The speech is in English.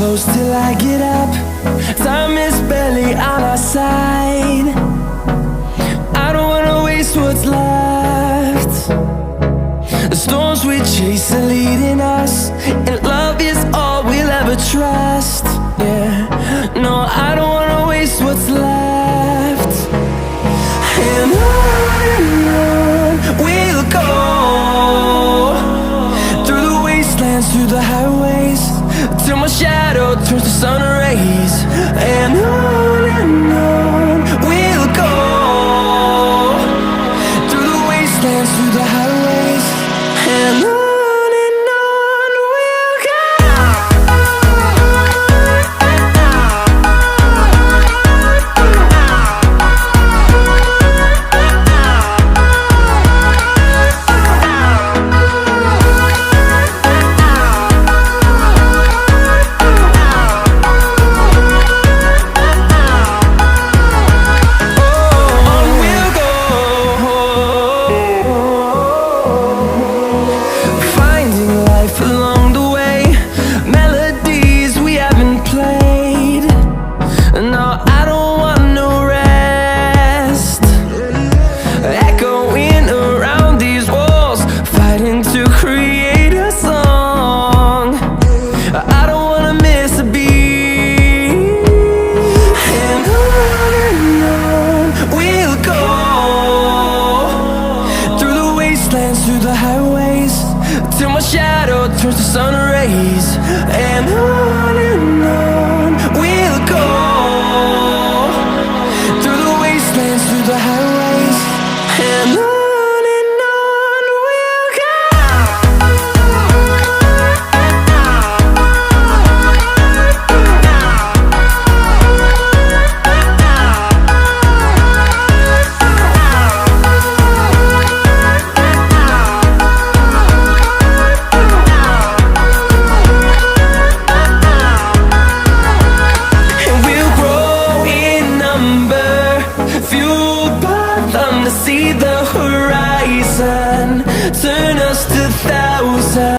close till I get up. Time is barely on our side. I don't wanna waste what's left. The storms we chase are leading us, and love is all we'll ever trust. Yeah, no, I don't wanna waste what's left. And on we'll go, through the wastelands, through the highways, till my shadow turns to sun rays. And on we'll go, through the wastelands, through the highways, and on. Along the way, melodies we haven't played. No, I don't want no rest. Echoing around these walls, fighting to create a song. I don't wanna miss a beat. And on we'll go, through the wastelands, through the highways, till my shadow turns to sun rays. And on we'll go, through the wastelands, through the highways, and on. Fueled by them to see the horizon, turn us to thousands.